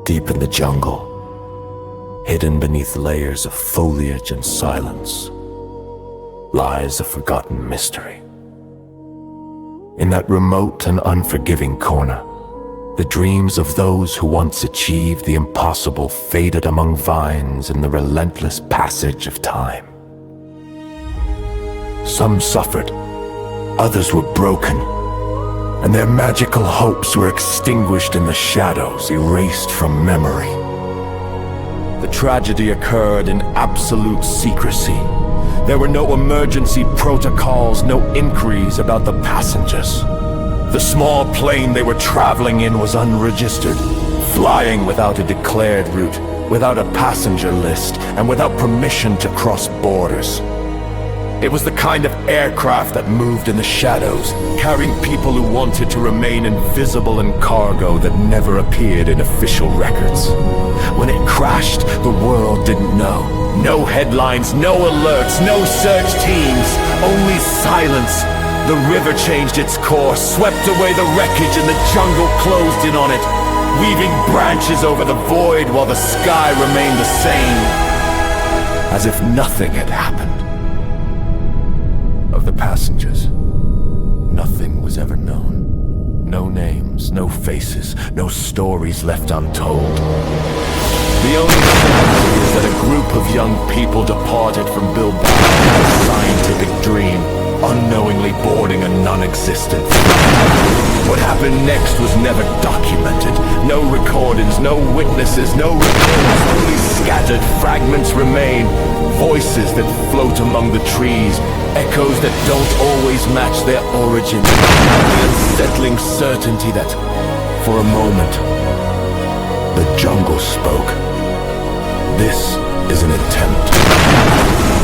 deep in the jungle, hidden beneath layers of foliage and silence, lies a forgotten mystery. In that remote and unforgiving corner, the dreams of those who once achieved the impossible faded among vines in the relentless passage of time. Some suffered, others were broken, and their magical hopes were extinguished in the shadows, erased from memory. The tragedy occurred in absolute secrecy. There were no emergency protocols, no inquiries about the passengers. The small plane they were traveling in was unregistered, flying without a declared route, without a passenger list, and without permission to cross borders. It was the kind of aircraft that moved in the shadows, carrying people who wanted to remain invisible in cargo that never appeared in official records. When it crashed, the world didn't know. No headlines, no alerts, no search teams, only silence. The river changed its course, swept away the wreckage, and the jungle closed in on it, weaving branches over the void while the sky remained the same, as if nothing had happened. Of the passengers, nothing was ever known. No names, no faces, no stories left untold. The only certainty is that a group of young people departed from Bilbao with a scientific dream, unknowingly boarding a non-existent flight. What happened next was never documented. No recordings, no witnesses, no reports. Only scattered fragments remain. Voices that float among the trees. Echoes that don't always match their origin. The unsettling certainty that, for a moment, the jungle spoke. This is an attempt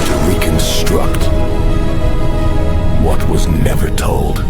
to reconstruct what was never told.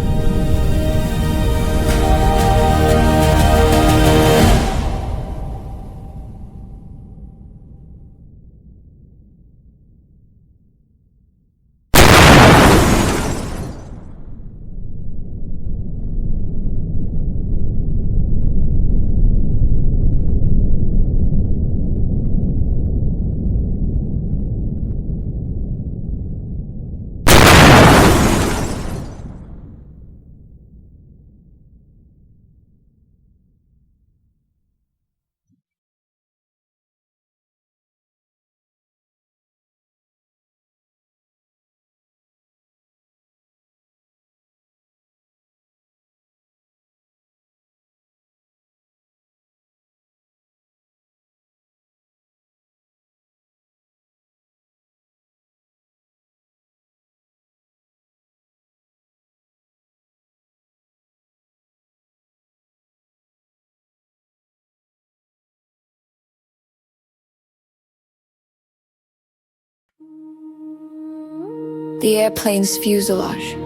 The airplane's fuselage,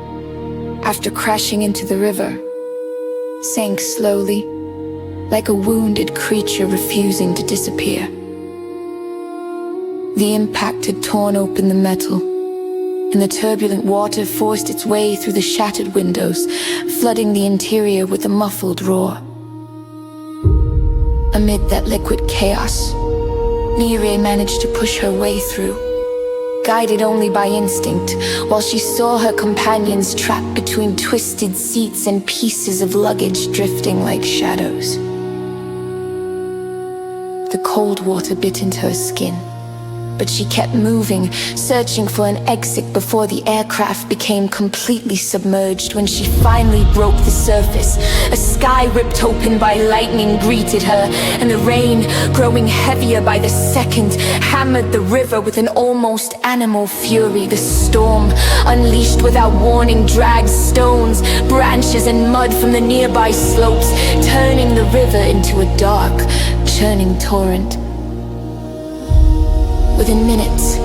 after crashing into the river, sank slowly, like a wounded creature refusing to disappear. The impact had torn open the metal, and the turbulent water forced its way through the shattered windows, flooding the interior with a muffled roar. Amid that liquid chaos, Norte managed to push her way through, guided only by instinct, while she saw her companions trapped between twisted seats and pieces of luggage drifting like shadows. The cold water bit into her skin, but she kept moving, searching for an exit before the aircraft became completely submerged. When she finally broke the surface, a sky ripped open by lightning greeted her, and the rain, growing heavier by the second, hammered the river with an almost animal fury. The storm, unleashed without warning, dragged stones, branches, and mud from the nearby slopes, turning the river into a dark, churning torrent. Within minutes,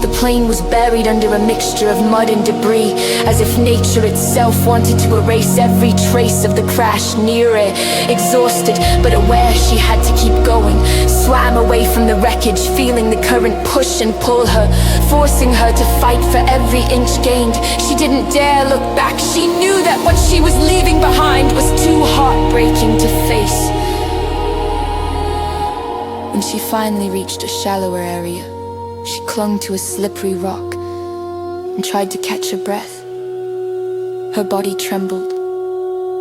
the plane was buried under a mixture of mud and debris, as if nature itself wanted to erase every trace of the crash. Norte, exhausted but aware she had to keep going, swam away from the wreckage, feeling the current push and pull her, forcing her to fight for every inch gained. She didn't dare look back. She knew that what she was leaving behind was too heartbreaking to face. she finally reached a shallower area, she clung to a slippery rock and tried to catch her breath. Her body trembled,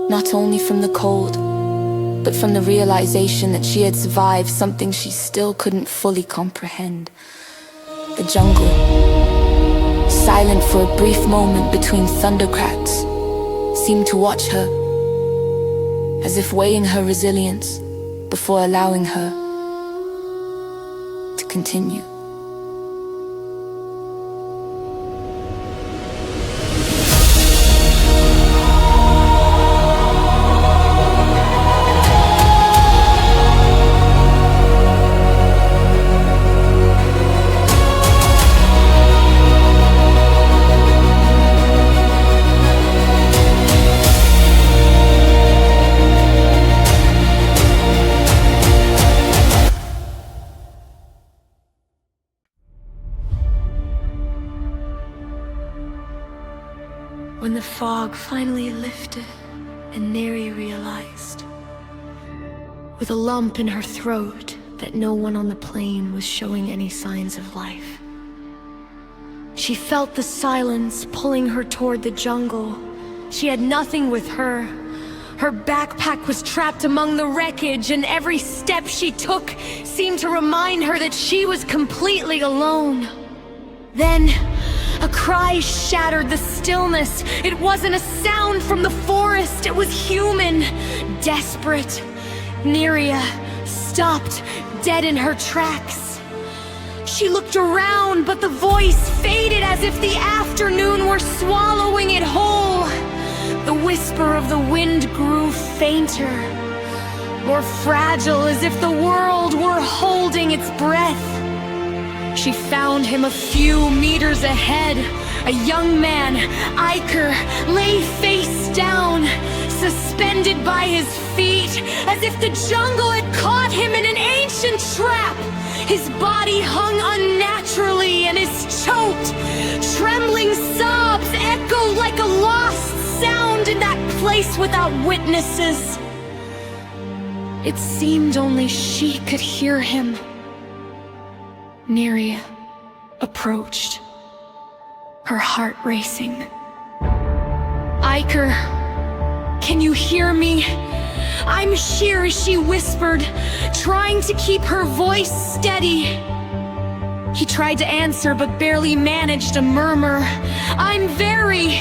not only from the cold, but from the realization that she had survived something she still couldn't fully comprehend. The jungle, silent for a brief moment between thundercracks, seemed to watch her, as if weighing her resilience before allowing her to continue. When the fog finally lifted and Neri realized, with a lump in her throat, that no one on the plane was showing any signs of life. She felt the silence pulling her toward the jungle. She had nothing with her. Her backpack was trapped among the wreckage, and every step she took seemed to remind her that she was completely alone. Then, a cry shattered the stillness. It wasn't a sound from the forest, it was human, desperate. Neria stopped, dead in her tracks. She looked around, but the voice faded as if the afternoon were swallowing it whole. The whisper of the wind grew fainter, more fragile, as if the world were holding its breath. She found him a few meters ahead. A young man, Iker, lay face down, suspended by his feet, as if the jungle had caught him in an ancient trap. His body hung unnaturally and his choked, trembling sobs echoed like a lost sound in that place without witnesses. It seemed only she could hear him. Neria approached, her heart racing. Iker, can you hear me? I'm here, she whispered, trying to keep her voice steady. He tried to answer but barely managed a murmur. I'm very...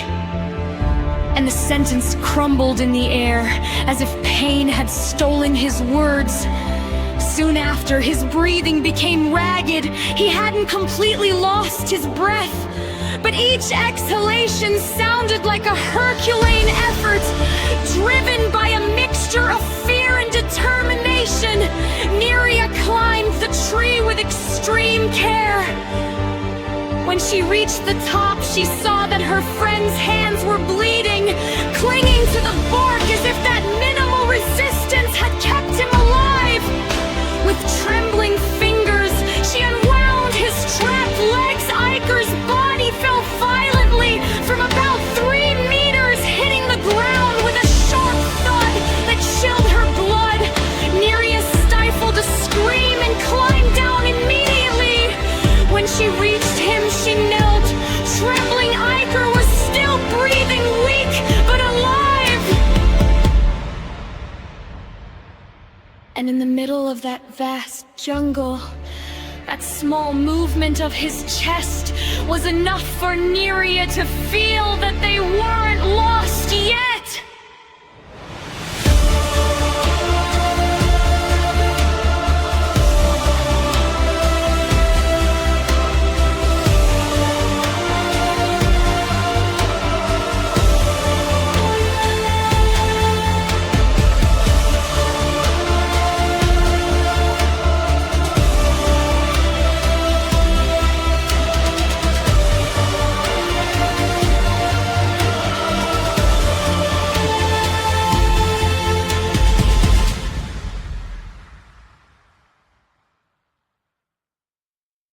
And the sentence crumbled in the air, as if pain had stolen his words. Soon after, his breathing became ragged. He hadn't completely lost his breath, but each exhalation sounded like a Herculean effort, driven by a mixture of fear and determination. Neria climbed the tree with extreme care. When she reached the top, she saw that her friend's hands were bleeding, clinging to the bark as if that minimal resistance had kept him alive. With trembling fingers, she unwound his trapped legs. Iker's body fell violently from about 3 meters, hitting the ground with a sharp thud that chilled her blood. Neria stifled a scream and climbed down immediately. When she reached him, she knelt, trembling. Iker was still breathing, weak but alive. And in the middle of that vast jungle, that small movement of his chest was enough for Neria to feel that they weren't lost yet.